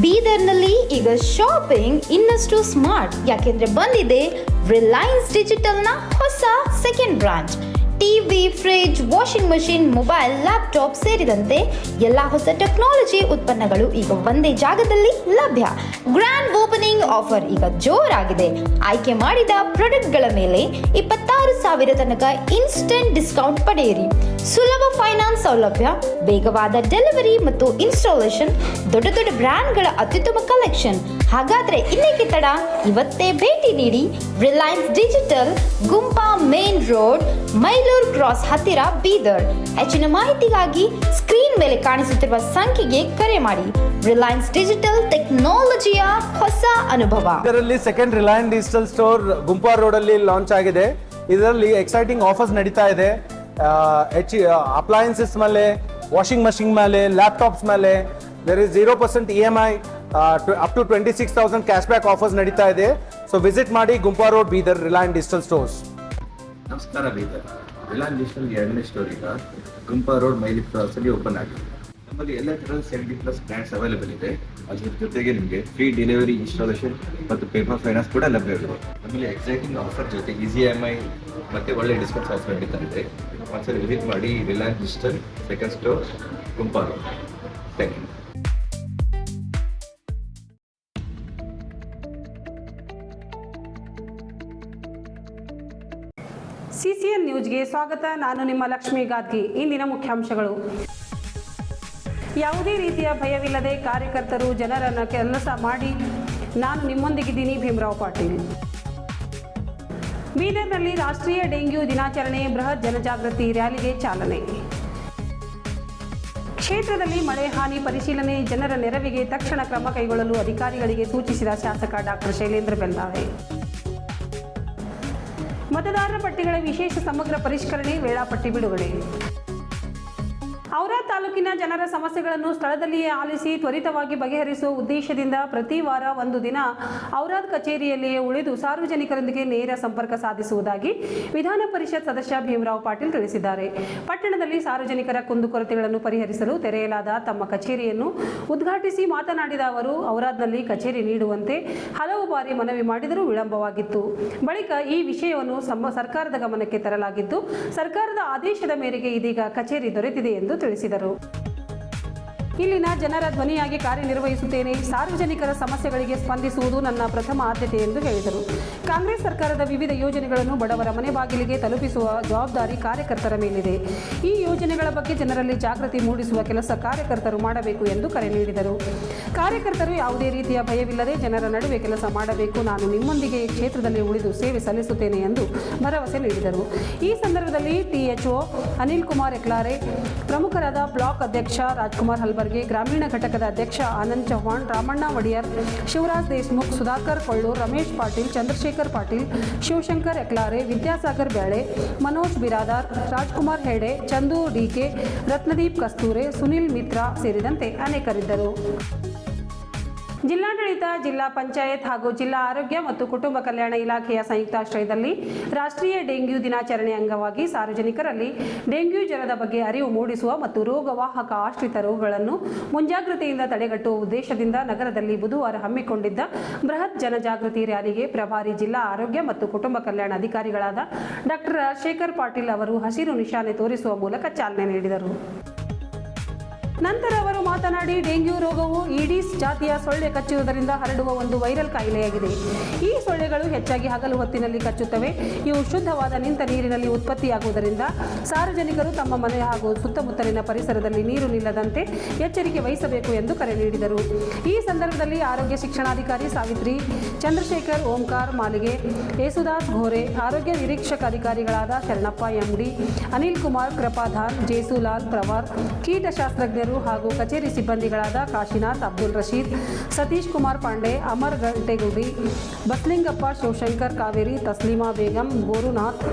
ಬೀದರ್ನಲ್ಲಿ ಈಗ ಶಾಪಿಂಗ್ ಇನ್ನಷ್ಟು ಸ್ಮಾರ್ಟ್ ಯಾಕೆಂದ್ರೆ ಬಂದಿದೆ ರಿಲಯನ್ಸ್ ಡಿಜಿಟಲ್ನ ಹೊಸ second branch. TV, fridge, washing machine, mobile, laptop ಸೇರಿದಂತೆ ಎಲ್ಲ ಹೊಸ ಟೆಕ್ನಾಲಜಿ ಉತ್ಪನ್ನಗಳು ಈಗ ಒಂದೇ ಜಾಗದಲ್ಲಿ ಲಭ್ಯ. ಗ್ರ್ಯಾಂಡ್ ಓಪನಿಂಗ್ ಆಫರ್ ಈಗ ಜೋರಾಗಿದೆ. ಆಯ್ಕೆ ಮಾಡಿದ ಪ್ರಾಡಕ್ಟ್ಗಳ ಮೇಲೆ 26,000 ತನಕ ಇನ್ಸ್ಟೆಂಟ್ ಡಿಸ್ಕೌಂಟ್ ಪಡೆಯಿರಿ. ಸುಲಭ ಫೈನಾನ್ಸ್ ಸೌಲಭ್ಯ, ವೇಗವಾದ ಡೆಲಿವರಿ ಮತ್ತು ಇನ್ಸ್ಟಾಲೇಷನ್, ದೊಡ್ಡ ದೊಡ್ಡ ಬ್ರ್ಯಾಂಡ್ಗಳ ಅತ್ಯುತ್ತಮ ಕಲೆಕ್ಷನ್. ಹಾಗಾದ್ರೆ ಇನ್ನೇಕೆ ತಡ? ಇವತ್ತೇ ಭೇಟಿ ನೀಡಿ ರಿಲಯನ್ಸ್ ಡಿಜಿಟಲ್, ಗುಂಪಾ ಮೇನ್ ರೋಡ್, ಮೈಲೂರು ಕ್ರಾಸ್ ಹತ್ತಿರ, ಬೀದರ್. ಹೆಚ್ಚಿನ ಮಾಹಿತಿಗಾಗಿ ಸ್ಕ್ರೀನ್ ಮೇಲೆ ಕಾಣಿಸುತ್ತಿರುವ ಸಂಖ್ಯೆಗೆ ಕರೆ ಮಾಡಿ. ರಿಲಯನ್ಸ್ ಡಿಜಿಟಲ್, ಟೆಕ್ನಾಲಜಿಯ ಹೊಸ ಅನುಭವ. ಇದರಲ್ಲಿ second Reliance digital store Gumpa road ಅಲ್ಲಿ ಲಾಂಚ್ ಆಗಿದೆ. ಇದರಲ್ಲಿ ಎಕ್ಸೈಟಿಂಗ್ ಆಫರ್ಸ್ ನಡೀತಾ ಇದೆ. ಅಪ್ಲಯನ್ಸಸ್ ಮೇಲೆ, ವಾಷಿಂಗ್ ಮಷಿನ್ ಮೇಲೆ, ಲ್ಯಾಪ್ಟಾಪ್ಸ್ ಮೇಲೆ there is 0% EMI, up to 26,000 cash back offers ನಡೀತಾ ಇದೆ. ಸೊ ವಿಸಿಟ್ ಮಾಡಿ Gumpa road, Bidar, Reliance digital stores. ನಮಸ್ಕಾರ ಬೀದರ್. ರಿಲಯನ್ಸ್ ಡಿಜಿಟಲ್ 2ನೇ ಸ್ಟೋರ್ ಈಗ ಗುಂಪಾ ರೋಡ್, ಮೈಲಿ ಕ್ರಾಸ್ ಅಲ್ಲಿ ಓಪನ್ ಆಗಿದೆ. ನಮ್ಮಲ್ಲಿ ಎಲ್ಲ ಥರದ 70+ ಬ್ರ್ಯಾಂಡ್ಸ್ ಅವೈಲೇಬಲ್ ಇದೆ. ಅದ್ರ ಜೊತೆಗೆ ನಿಮಗೆ ಫ್ರೀ ಡೆಲಿವರಿ, ಇನ್ಸ್ಟಾಲೇಷನ್ ಮತ್ತು ಪೇಪರ್ ಫೈನಾನ್ಸ್ ಕೂಡ ಲಭ್ಯವಿದೆ. ನಮ್ಮಲ್ಲಿ ಎಕ್ಸೈಟಿಂಗ್ ಆಫರ್ ಜೊತೆ ಈಸಿ EMI ಮತ್ತು ಒಳ್ಳೆ ಡಿಸ್ಕೌಂಟ್ಸ್ ಆಫರ್ ನಡೀತಾ ಇದೆ. ಒಂದ್ಸರಿ ವಿಸಿಟ್ ಮಾಡಿ Reliance Digital second store, Gumpa road. Thank you. CCN ನ್ಯೂಸ್ಗೆ ಸ್ವಾಗತ. ನಾನು ನಿಮ್ಮ ಲಕ್ಷ್ಮೀ ಗಾದ್ಗಿ. ಇಂದಿನ ಮುಖ್ಯಾಂಶಗಳು: ಯಾವುದೇ ರೀತಿಯ ಭಯವಿಲ್ಲದೆ ಕಾರ್ಯಕರ್ತರು ಜನರನ್ನು ಕೆಲಸ ಮಾಡಿ ನಾನು ನಿಮ್ಮೊಂದಿಗಿದ್ದೀನಿ, ಭೀಮರಾವ್ ಪಾಟೀಲ್. ಬೀದರ್ನಲ್ಲಿ ರಾಷ್ಟ್ರೀಯ ಡೆಂಗ್ಯೂ ದಿನಾಚರಣೆ, ಬೃಹತ್ ಜನಜಾಗೃತಿ ರ್ಯಾಲಿಗೆ ಚಾಲನೆ. ಕ್ಷೇತ್ರದಲ್ಲಿ ಮಳೆ ಹಾನಿ ಪರಿಶೀಲನೆ, ಜನರ ನೆರವಿಗೆ ತಕ್ಷಣ ಕ್ರಮ ಕೈಗೊಳ್ಳಲು ಅಧಿಕಾರಿಗಳಿಗೆ ಸೂಚಿಸಿದ ಶಾಸಕ ಡಾಕ್ಟರ್ ಶೈಲೇಂದ್ರ ಬೆಲ್ಲಾವೆ. ಮತದಾರರ ಪಟ್ಟಿಗಳ ವಿಶೇಷ ಸಮಗ್ರ ಪರಿಷ್ಕರಣೆ, ವೇಳಾಪಟ್ಟಿ ಬಿಡುಗಡೆ. ಔರಾದ್ ತಾಲೂಕಿನ ಜನರ ಸಮಸ್ಯೆಗಳನ್ನು ಸ್ಥಳದಲ್ಲಿಯೇ ಆಲಿಸಿ ತ್ವರಿತವಾಗಿ ಬಗೆಹರಿಸುವ ಉದ್ದೇಶದಿಂದ ಪ್ರತಿ ವಾರ ಒಂದು ದಿನ ಔರಾದ್ ಕಚೇರಿಯಲ್ಲಿಯೇ ಉಳಿದು ಸಾರ್ವಜನಿಕರೊಂದಿಗೆ ನೇರ ಸಂಪರ್ಕ ಸಾಧಿಸುವುದಾಗಿ ವಿಧಾನ ಪರಿಷತ್ ಸದಸ್ಯ ಭೀಮರಾವ್ ಪಾಟೀಲ್ ತಿಳಿಸಿದ್ದಾರೆ. ಪಟ್ಟಣದಲ್ಲಿ ಸಾರ್ವಜನಿಕರ ಕುಂದುಕೊರತೆಗಳನ್ನು ಪರಿಹರಿಸಲು ತೆರೆಯಲಾದ ತಮ್ಮ ಕಚೇರಿಯನ್ನು ಉದ್ಘಾಟಿಸಿ ಮಾತನಾಡಿದ ಅವರು, ಔರಾದ್ನಲ್ಲಿ ಕಚೇರಿ ನೀಡುವಂತೆ ಹಲವು ಬಾರಿ ಮನವಿ ಮಾಡಿದರೂ ವಿಳಂಬವಾಗಿತ್ತು. ಬಳಿಕ ಈ ವಿಷಯವನ್ನು ಸರ್ಕಾರದ ಗಮನಕ್ಕೆ ತರಲಾಗಿದ್ದು, ಸರ್ಕಾರದ ಆದೇಶದ ಮೇರೆಗೆ ಇದೀಗ ಕಚೇರಿ ದೊರೆತಿದೆ ಎಂದು ತಿಳಿಸಿದರು. ಇಲ್ಲಿನ ಜನರ ಧ್ವನಿಯಾಗಿ ಕಾರ್ಯನಿರ್ವಹಿಸುತ್ತೇನೆ. ಸಾರ್ವಜನಿಕರ ಸಮಸ್ಯೆಗಳಿಗೆ ಸ್ಪಂದಿಸುವುದು ನನ್ನ ಪ್ರಥಮ ಆದ್ಯತೆ ಎಂದು ಹೇಳಿದರು. ಕಾಂಗ್ರೆಸ್ ಸರ್ಕಾರದ ವಿವಿಧ ಯೋಜನೆಗಳನ್ನು ಬಡವರ ಮನೆ ಬಾಗಿಲಿಗೆ ತಲುಪಿಸುವ ಜವಾಬ್ದಾರಿ ಕಾರ್ಯಕರ್ತರ ಮೇಲಿದೆ. ಈ ಯೋಜನೆಗಳ ಬಗ್ಗೆ ಜನರಲ್ಲಿ ಜಾಗೃತಿ ಮೂಡಿಸುವ ಕೆಲಸ ಕಾರ್ಯಕರ್ತರು ಮಾಡಬೇಕು ಎಂದು ಕರೆ ನೀಡಿದರು. ಕಾರ್ಯಕರ್ತರು ಯಾವುದೇ ರೀತಿಯ ಭಯವಿಲ್ಲದೆ ಜನರ ನಡುವೆ ಕೆಲಸ ಮಾಡಬೇಕು. ನಾನು ನಿಮ್ಮೊಂದಿಗೆ ಈ ಕ್ಷೇತ್ರದಲ್ಲಿ ಉಳಿದು ಸೇವೆ ಸಲ್ಲಿಸುತ್ತೇನೆ ಎಂದು ಭರವಸೆ ನೀಡಿದರು. ಈ ಸಂದರ್ಭದಲ್ಲಿ THO ಅನಿಲ್ ಕುಮಾರ್ ಎಕ್ಲಾರೆ, ಪ್ರಮುಖರಾದ ಬ್ಲಾಕ್ ಅಧ್ಯಕ್ಷ ರಾಜ್ಕುಮಾರ್ ಹಲ್ಬರ್ಗೆ, ಗ್ರಾಮೀಣ ಘಟಕದ ಅಧ್ಯಕ್ಷ ಆನಂದ್ ಚೌಹಾಣ್, ರಾಮಣ್ಣ ಒಡಿಯರ್, ಶಿವರಾಜ್ ದೇಶ್ಮುಖ್, ಸುಧಾಕರ್ ಕೊಳ್ಳೂರ್, ರಮೇಶ್ ಪಾಟೀಲ್, ಚಂದ್ರಶೇಖರ್ ಪಾಟೀಲ್, ಶಿವಶಂಕರ್ ಎಕ್ಲಾರೆ, ವಿದ್ಯಾಸಾಗರ್ ಬ್ಯಾಳೆ, ಮನೋಜ್ ಬಿರಾದಾರ್, ರಾಜ್ಕುಮಾರ್ ಹೆಡೆ, ಚಂದು DK, ರತ್ನದೀಪ್ ಕಸ್ತೂರೆ, ಸುನಿಲ್ ಮಿತ್ರ ಸೇರಿದಂತೆ ಅನೇಕರಿದ್ದರು. ಜಿಲ್ಲಾಡಳಿತ, ಜಿಲ್ಲಾ ಪಂಚಾಯತ್ ಹಾಗೂ ಜಿಲ್ಲಾ ಆರೋಗ್ಯ ಮತ್ತು ಕುಟುಂಬ ಕಲ್ಯಾಣ ಇಲಾಖೆಯ ಸಂಯುಕ್ತಾಶ್ರಯದಲ್ಲಿ ರಾಷ್ಟ್ರೀಯ ಡೆಂಗ್ಯೂ ದಿನಾಚರಣೆ ಅಂಗವಾಗಿ ಸಾರ್ವಜನಿಕರಲ್ಲಿ ಡೆಂಗ್ಯೂ ಜ್ವರದ ಬಗ್ಗೆ ಅರಿವು ಮೂಡಿಸುವ ಮತ್ತು ರೋಗವಾಹಕ ಆಶ್ರಿತ ರೋಗಗಳನ್ನು ಮುಂಜಾಗ್ರತೆಯಿಂದ ತಡೆಗಟ್ಟುವ ಉದ್ದೇಶದಿಂದ ನಗರದಲ್ಲಿ ಬುಧವಾರ ಹಮ್ಮಿಕೊಂಡಿದ್ದ ಬೃಹತ್ ಜನಜಾಗೃತಿ ರ್ಯಾಲಿಗೆ ಪ್ರಭಾರಿ ಜಿಲ್ಲಾ ಆರೋಗ್ಯ ಮತ್ತು ಕುಟುಂಬ ಕಲ್ಯಾಣ ಅಧಿಕಾರಿಗಳಾದ ಡಾಕ್ಟರ್ ಶೇಖರ್ ಪಾಟೀಲ್ ಅವರು ಹಸಿರು ನಿಶಾನೆ ತೋರಿಸುವ ಮೂಲಕ ಚಾಲನೆ ನೀಡಿದರು. ನಂತರ ಅವರು ಮಾತನಾಡಿ, ಡೆಂಗ್ಯೂ ರೋಗವು ಈಡೀಸ್ ಜಾತಿಯ ಸೊಳ್ಳೆ ಕಚ್ಚುವುದರಿಂದ ಹರಡುವ ಒಂದು ವೈರಲ್ ಕಾಯಿಲೆಯಾಗಿದೆ. ಈ ಸೊಳ್ಳೆಗಳು ಹೆಚ್ಚಾಗಿ ಹಗಲು ಹೊತ್ತಿನಲ್ಲಿ ಕಚ್ಚುತ್ತವೆ. ಇವು ಶುದ್ಧವಾದ ನಿಂತ ನೀರಿನಲ್ಲಿ ಉತ್ಪತ್ತಿಯಾಗುವುದರಿಂದ ಸಾರ್ವಜನಿಕರು ತಮ್ಮ ಮನೆ ಹಾಗೂ ಸುತ್ತಮುತ್ತಲಿನ ಪರಿಸರದಲ್ಲಿ ನೀರು ನಿಲ್ಲದಂತೆ ಎಚ್ಚರಿಕೆ ವಹಿಸಬೇಕು ಎಂದು ಕರೆ ನೀಡಿದರು. ಈ ಸಂದರ್ಭದಲ್ಲಿ ಆರೋಗ್ಯ ಶಿಕ್ಷಣಾಧಿಕಾರಿ ಸಾವಿತ್ರಿ, ಚಂದ್ರಶೇಖರ್, ಓಂಕಾರ್ ಮಾಲಿಗೆ, ಯೇಸುದಾಸ್ ಘೋರೆ, ಆರೋಗ್ಯ ನಿರೀಕ್ಷಕ ಅಧಿಕಾರಿಗಳಾದ ಶರಣಪ್ಪ MD, ಅನಿಲ್ ಕುಮಾರ್ ಕೃಪಾಧಾನ್, ಜೇಸುಲಾಲ್ ಪ್ರವಾರ್, ಕೀಟಶಾಸ್ತ್ರಜ್ಞರು ಹಾಗೂ ಕಚೇರಿ ಸಿಬ್ಬಂದಿಗಳಾದ ಕಾಶಿನಾಥ್, ಅಬ್ದುಲ್ ರಶೀದ್, ಸತೀಶ್ ಕುಮಾರ್ ಪಾಂಡೆ, ಅಮರ್ ಗಂಟೆಗುಡಿ, ಬಸ್ಲಿಂಗಪ್ಪ, ಶಿವಶಂಕರ್ ಕಾವೇರಿ, ತಸ್ಲೀಮಾ ಬೇಗಂ, ಗೋರುನಾಥ್,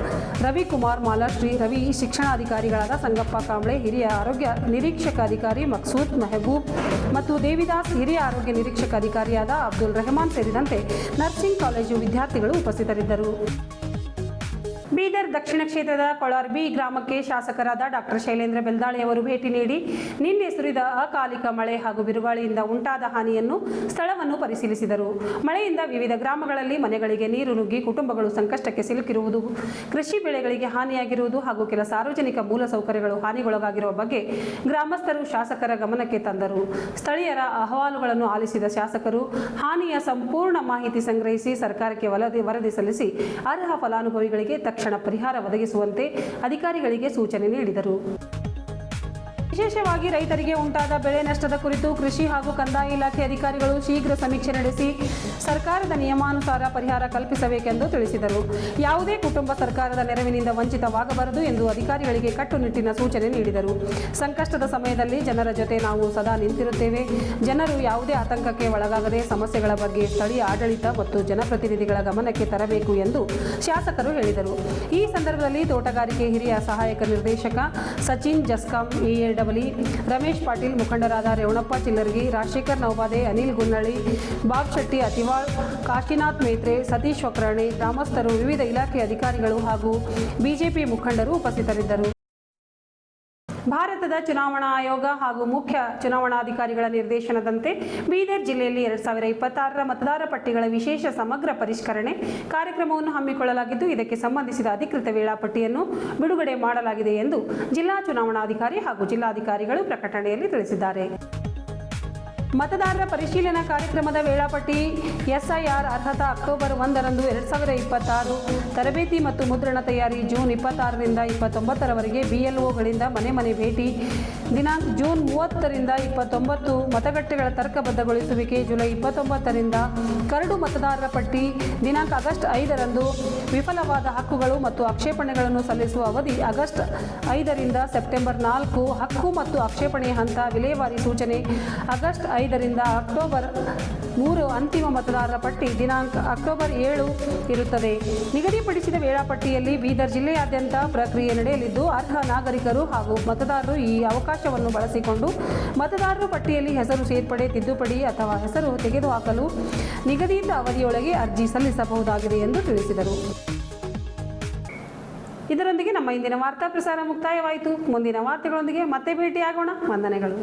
ರವಿಕುಮಾರ್ ಮಾಲಾಶ್ರೀ, ರವಿ, ಶಿಕ್ಷಣಾಧಿಕಾರಿಗಳಾದ ಸಂಗಪ್ಪ ಕಾಂಬ್ಳೆ, ಹಿರಿಯ ಆರೋಗ್ಯ ನಿರೀಕ್ಷಕ ಅಧಿಕಾರಿ ಮಕ್ಸೂದ್ ಮೆಹಬೂಬ್ ಮತ್ತು ದೇವಿದಾಸ್, ಹಿರಿಯ ಆರೋಗ್ಯ ನಿರೀಕ್ಷಕ ಅಧಿಕಾರಿಯಾದ ಅಬ್ದುಲ್ ರೆಹಮಾನ್ ಸೇರಿದಂತೆ ನರ್ಸಿಂಗ್ ಕಾಲೇಜು ವಿದ್ಯಾರ್ಥಿಗಳು ಉಪಸ್ಥಿತರಿದ್ದರು. ಬೀದರ್ ದಕ್ಷಿಣ ಕ್ಷೇತ್ರದ ಕೊಳಾರ್ಬಿ ಗ್ರಾಮಕ್ಕೆ ಶಾಸಕರಾದ ಡಾಕ್ಟರ್ ಶೈಲೇಂದ್ರ ಬೆಲ್ದಾಳಿ ಅವರು ಭೇಟಿ ನೀಡಿ ನಿನ್ನೆ ಸುರಿದ ಅಕಾಲಿಕ ಮಳೆ ಹಾಗೂ ಬಿರುಗಾಳಿಯಿಂದ ಉಂಟಾದ ಹಾನಿಯನ್ನು ಸ್ಥಳವನ್ನು ಪರಿಶೀಲಿಸಿದರು. ಮಳೆಯಿಂದ ವಿವಿಧ ಗ್ರಾಮಗಳಲ್ಲಿ ಮನೆಗಳಿಗೆ ನೀರು ನುಗ್ಗಿ ಕುಟುಂಬಗಳು ಸಂಕಷ್ಟಕ್ಕೆ ಸಿಲುಕಿರುವುದು, ಕೃಷಿ ಬೆಳೆಗಳಿಗೆ ಹಾನಿಯಾಗಿರುವುದು ಹಾಗೂ ಕೆಲ ಸಾರ್ವಜನಿಕ ಮೂಲಸೌಕರ್ಯಗಳು ಹಾನಿಗೊಳಗಾಗಿರುವ ಬಗ್ಗೆ ಗ್ರಾಮಸ್ಥರು ಶಾಸಕರ ಗಮನಕ್ಕೆ ತಂದರು. ಸ್ಥಳೀಯರ ಅಹವಾಲುಗಳನ್ನು ಆಲಿಸಿದ ಶಾಸಕರು ಹಾನಿಯ ಸಂಪೂರ್ಣ ಮಾಹಿತಿ ಸಂಗ್ರಹಿಸಿ ಸರ್ಕಾರಕ್ಕೆ ವರದಿ ಸಲ್ಲಿಸಿ ಅರ್ಹ ಫಲಾನುಭವಿಗಳಿಗೆ ತಕ್ಷಣ ಪರಿಹಾರ ಒದಗಿಸುವಂತೆ ಅಧಿಕಾರಿಗಳಿಗೆ ಸೂಚನೆ ನೀಡಿದರು. ವಿಶೇಷವಾಗಿ ರೈತರಿಗೆ ಉಂಟಾದ ಬೆಳೆ ನಷ್ಟದ ಕುರಿತು ಕೃಷಿ ಹಾಗೂ ಕಂದಾಯ ಇಲಾಖೆ ಅಧಿಕಾರಿಗಳು ಶೀಘ್ರ ಸಮೀಕ್ಷೆ ನಡೆಸಿ ಸರ್ಕಾರದ ನಿಯಮಾನುಸಾರ ಪರಿಹಾರ ಕಲ್ಪಿಸಬೇಕೆಂದು ತಿಳಿಸಿದರು. ಯಾವುದೇ ಕುಟುಂಬ ಸರ್ಕಾರದ ನೆರವಿನಿಂದ ವಂಚಿತವಾಗಬಾರದು ಎಂದು ಅಧಿಕಾರಿಗಳಿಗೆ ಕಟ್ಟುನಿಟ್ಟಿನ ಸೂಚನೆ ನೀಡಿದರು. ಸಂಕಷ್ಟದ ಸಮಯದಲ್ಲಿ ಜನರ ಜೊತೆ ನಾವು ಸದಾ ನಿಂತಿರುತ್ತೇವೆ. ಜನರು ಯಾವುದೇ ಆತಂಕಕ್ಕೆ ಒಳಗಾಗದೆ ಸಮಸ್ಯೆಗಳ ಬಗ್ಗೆ ಸ್ಥಳೀಯ ಆಡಳಿತ ಮತ್ತು ಜನಪ್ರತಿನಿಧಿಗಳ ಗಮನಕ್ಕೆ ತರಬೇಕು ಎಂದು ಶಾಸಕರು ಹೇಳಿದರು. ಈ ಸಂದರ್ಭದಲ್ಲಿ ತೋಟಗಾರಿಕೆ ಹಿರಿಯ ಸಹಾಯಕ ನಿರ್ದೇಶಕ ಸಚಿನ್ ಜಸ್ಕಾಂ ಎಎಡಬ್ಲ್ಯೂ, ರಮೇಶ್ ಪಾಟೀಲ್, ಮುಖಂಡರಾದ ರೇವಣಪ್ಪ ಚಿಲ್ಲರ್ಗಿ, ರಾಜಶೇಖರ್ ನೌಬಾದೆ, ಅನಿಲ್ ಗುನ್ನಳ್ಳಿ, ಬಾಬ್ ಶೆಟ್ಟಿ ಅತಿವಾಳ್, ಕಾಶಿನಾಥ್ ಮೇತ್ರೆ, ಸತೀಶ್ ಒಕ್ರಾಣೆ, ಗ್ರಾಮಸ್ಥರು, ವಿವಿಧ ಇಲಾಖೆ ಅಧಿಕಾರಿಗಳು ಹಾಗೂ ಬಿಜೆಪಿ ಮುಖಂಡರು ಉಪಸ್ಥಿತರಿದ್ದರು. ಭಾರತದ ಚುನಾವಣಾ ಆಯೋಗ ಹಾಗೂ ಮುಖ್ಯ ಚುನಾವಣಾಧಿಕಾರಿಗಳ ನಿರ್ದೇಶನದಂತೆ ಬೀದರ್ ಜಿಲ್ಲೆಯಲ್ಲಿ 2026ರ ಮತದಾರ ಪಟ್ಟಿಗಳ ವಿಶೇಷ ಸಮಗ್ರ ಪರಿಷ್ಕರಣೆ ಕಾರ್ಯಕ್ರಮವನ್ನು ಹಮ್ಮಿಕೊಳ್ಳಲಾಗಿದ್ದು, ಇದಕ್ಕೆ ಸಂಬಂಧಿಸಿದ ಅಧಿಕೃತ ವೇಳಾಪಟ್ಟಿಯನ್ನು ಬಿಡುಗಡೆ ಮಾಡಲಾಗಿದೆ ಎಂದು ಜಿಲ್ಲಾ ಚುನಾವಣಾಧಿಕಾರಿ ಹಾಗೂ ಜಿಲ್ಲಾಧಿಕಾರಿಗಳು ಪ್ರಕಟಣೆಯಲ್ಲಿ ತಿಳಿಸಿದ್ದಾರೆ. ಮತದಾರರ ಪರಿಶೀಲನಾ ಕಾರ್ಯಕ್ರಮದ ವೇಳಾಪಟ್ಟಿ ಎಸ್ಐಆರ್ ಅರ್ಹತಾ ಅಕ್ಟೋಬರ್ 1ರಂದು 2026, ತರಬೇತಿ ಮತ್ತು ಮುದ್ರಣ ತಯಾರಿ ಜೂನ್ 26ರಿಂದ 29ರವರೆಗೆ, ಬಿಎಲ್ಒಗಳಿಂದ ಮನೆ ಮನೆ ಭೇಟಿ ದಿನಾಂಕ ಜೂನ್ 30ರಿಂದ 29, ಮತಗಟ್ಟೆಗಳ ತರ್ಕಬದ್ಧಗೊಳಿಸುವಿಕೆ ಜುಲೈ 29ರಿಂದ, ಕರಡು ಮತದಾರರ ಪಟ್ಟಿ ದಿನಾಂಕ ಆಗಸ್ಟ್ 5ರಂದು, ವಿಫಲವಾದ ಹಕ್ಕುಗಳು ಮತ್ತು ಆಕ್ಷೇಪಣೆಗಳನ್ನು ಸಲ್ಲಿಸುವ ಅವಧಿ ಆಗಸ್ಟ್ 5ರಿಂದ ಸೆಪ್ಟೆಂಬರ್ 4, ಹಕ್ಕು ಮತ್ತು ಆಕ್ಷೇಪಣೆಯ ಹಂತ ವಿಲೇವಾರಿ ಸೂಚನೆ ಆಗಸ್ಟ್ 5ರಿಂದ ಅಕ್ಟೋಬರ್ 3, ಅಂತಿಮ ಮತದಾರರ ಪಟ್ಟಿ ದಿನಾಂಕ ಅಕ್ಟೋಬರ್ 7 ಇರುತ್ತದೆ. ನಿಗದಿಪಡಿಸಿದ ವೇಳಾಪಟ್ಟಿಯಲ್ಲಿ ಬೀದರ್ ಜಿಲ್ಲೆಯಾದ್ಯಂತ ಪ್ರಕ್ರಿಯೆ ನಡೆಯಲಿದ್ದು, ಅರ್ಹ ನಾಗರಿಕರು ಹಾಗೂ ಮತದಾರರು ಈ ಅವಕಾಶವನ್ನು ಬಳಸಿಕೊಂಡು ಮತದಾರರ ಪಟ್ಟಿಯಲ್ಲಿ ಹೆಸರು ಸೇರ್ಪಡೆ, ತಿದ್ದುಪಡಿ ಅಥವಾ ಹೆಸರು ತೆಗೆದುಹಾಕಲು ನಿಗದಿತ ಅವಧಿಯೊಳಗೆ ಅರ್ಜಿ ಸಲ್ಲಿಸಬಹುದಾಗಿದೆ ಎಂದು ತಿಳಿಸಿದರು. ಇದರೊಂದಿಗೆ ನಮ್ಮ ಇಂದಿನ ವಾರ್ತಾ ಪ್ರಸಾರ ಮುಕ್ತಾಯವಾಯಿತು. ಮುಂದಿನ ವಾರ್ತೆಗಳೊಂದಿಗೆ ಮತ್ತೆ ಭೇಟಿಯಾಗೋಣ. ವಂದನೆಗಳು.